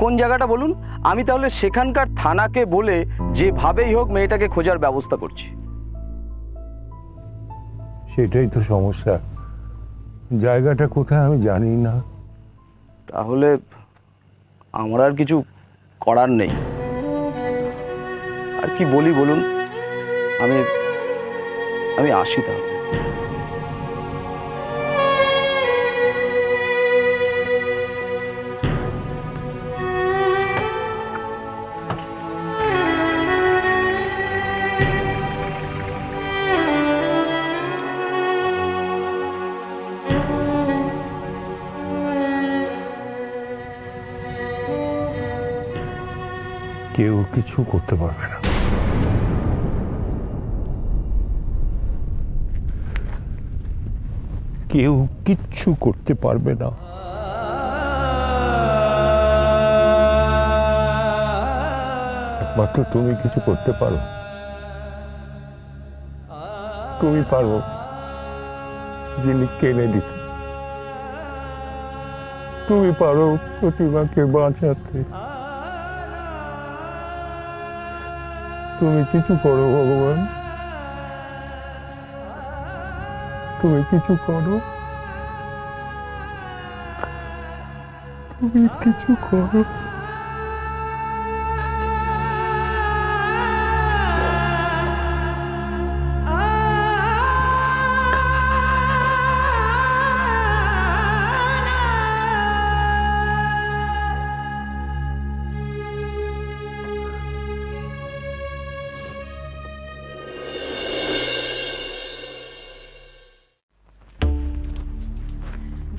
কোন জায়গাটা বলুন, আমি তাহলে সেখানকার থানাকে বলে যেভাবেই হোক মেয়েটাকে খোঁজার ব্যবস্থা করছি। সেটাই তো সমস্যা, জায়গাটা কোথায় আমি জানি না। তাহলে আমার আর কিছু করার নেই। আর কি বলি বলুন, আমি আমি আসি তাহলে। কেউ কিছু করতে পারবে না। কেউ কিচ্ছু করতে পারবে না। একমাত্র তুমি কিছু করতে পারো। তুমি পারো যিনি কেনে দিতে। তুমি পারো প্রতিমাকে বাঁচাতে। তুমি কিছু করো ভগবান, তুমি কিছু করো, তুমি কিছু করো।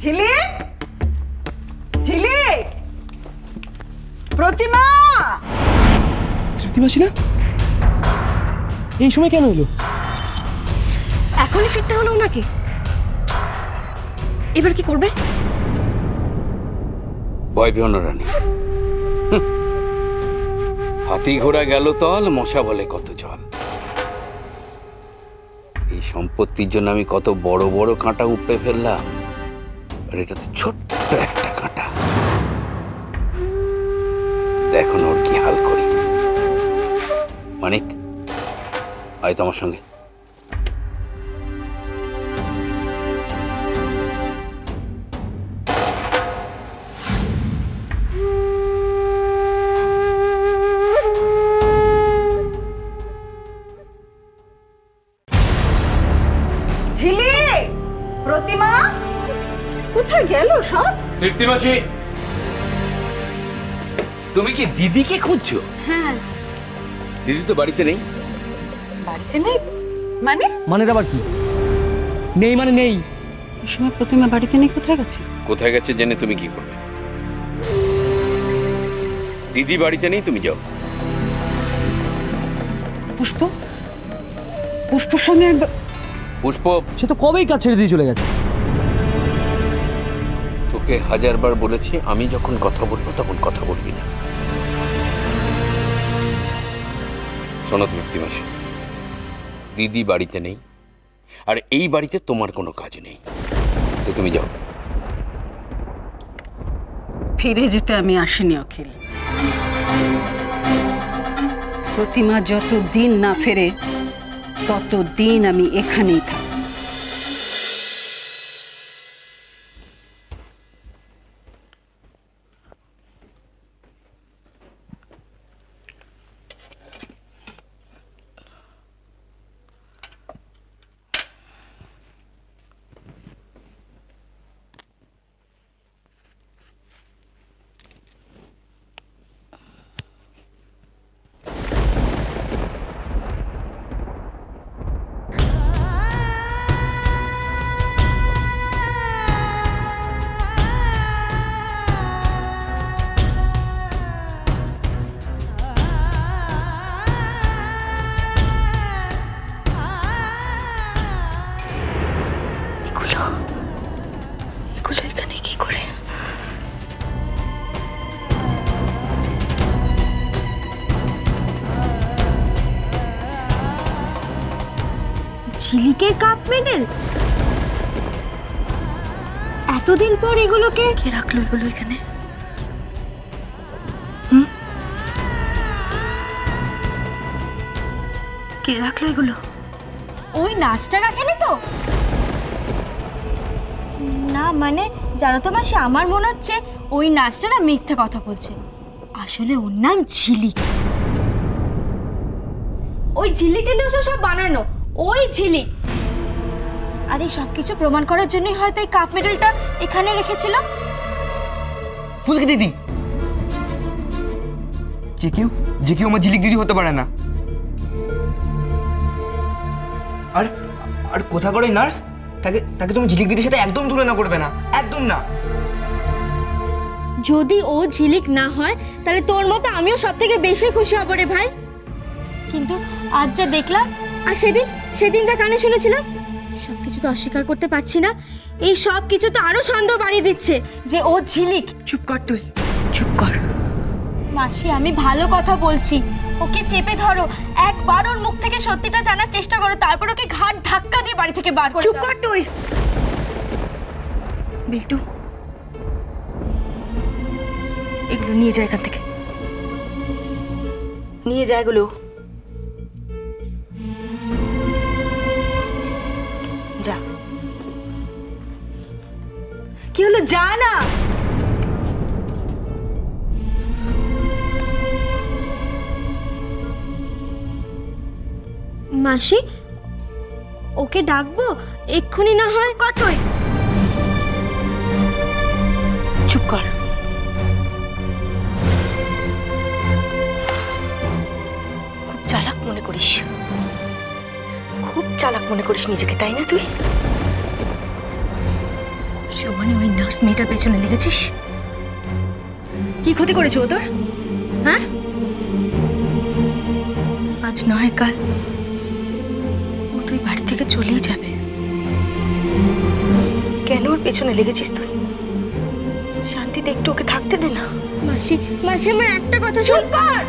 ঝিলিক, ঝিলিক, প্রতিমা। তৃপ্তি মাসি না? এই সময় কেন এলো? এখনই ফিরতে হলো ওনাকে। এবার কি করবে? ভয় পেও না রানী। হাতি ঘোড়া গেল তল, মশা বলে কত জল। এই সম্পত্তির জন্য আমি কত বড় বড় কাঁটা উপড়ে ফেললাম, আর এটা তো ছোট্ট একটা কাঁটা। দেখো না ওর কি হাল করি। মানিক, আয় তো আমার সঙ্গে। ঝিলিক, প্রতিমা, কোথায় গেল সব? তৃপ্তি মাসি, তুমি কি দিদিকে খুঁজছো? হ্যাঁ, দিদি তো বাড়িতে নেই। বাড়িতে নেই মানে? মানের আবার কি? নেই মানে নেই। এই সময় প্রতিমা বাড়িতে নেই, কোথায় গেছে? কোথায় গেছে জেনে তুমি কি করবে? দিদি বাড়িতে নেই, তুমি যাও। পুষ্প, পুষ্পর সঙ্গে একবার। পুষ্প, সে তো কবেই কাজ ছেড়ে দিয়ে চলে গেছে। তোকে হাজারবার বলেছি আমি যখন কথা বলবো তখন কথা বলবি না। শোনো তৃপ্তি মাসি, দিদি বাড়িতে নেই, আর এই বাড়িতে তোমার কোনো কাজ নেই, তো তুমি যাও। ফিরে যেতে আমি আসিনি অখিল। প্রতিমা যত দিন না ফেরে তত দিন আমি এখানেই থাকব। ঝিলিকের কাপ মেডেল? এতদিন পর এগুলোকে কে রাখলো এগুলো এখানে? কে রাখলো এগুলো? ওই নার্সটা রাখেনি তো? না মানে জানো তো মাসি, আমার মনে হচ্ছে ওই নার্সটা না মিথ্যে কথা বলছে। আসলে ওর নাম ঝিলিক। ওই ঝিলিক টিলি ওসব সব বানানো, ওই ঝিলিক। আর এই সব কিছু প্রমাণ করার জন্যই হয়তো এই কাপ মেডেলটা এখানে রেখেছিল। ফুলকি দিদি, যে কেউ আমার ঝিলিক দিদি হতে পারে না। আর আর কোথা করে নার্স, তাকে তুমি ঝিলিক দিদির সাথে একদম তুলনা করবে না, একদম না। যদি ও ঝিলিক না হয় তাহলে তোর মতো আমিও সব থেকে বেশি খুশি হব রে ভাই। কিন্তু আজ যা দেখলাম আর সেদিন যা কানে শুনেছিলাম, সব কিছু তো অস্বীকার করতে পারছি না। এই সব কিছু তো আরো সন্দেহ বাড়িয়ে দিচ্ছে যে ও ঝিলিক। চুপ কর তুই, চুপ কর। মাসি আমি ভালো কথা বলছি, ওকে চেপে ধরো, একবার ওর মুখ থেকে সত্যিটা জানার চেষ্টা করো, তারপর ওকে ঘাট ধাক্কা দিয়ে বাড়ি থেকে বার করে চুপ দাও। কর তুই। বিল্টু, এগুলো নিয়ে যা এখান থেকে, নিয়ে যা এগুলো। যা। কি হলো, যা না। মাসি ওকে ডাকবো এক্ষুনি, না হয় কটই চুপ কর। খুব চালাক মনে করিস, খুব চালাক মনে করিস নিজেকে, তাই না? তুই সমানে ওই নার্স মেয়েটার পেছনে লেগেছিস। কি ক্ষতি করেছো ও তোর? হ্যাঁ, আজ নয় কাল ও তুই বাড়ি থেকে চলেই যাবে। কেন ওর পেছনে লেগেছিস তুই? শান্তিতে একটু ওকে থাকতে দে না। মাসি আমার একটা কথা শুন। চুপ কর।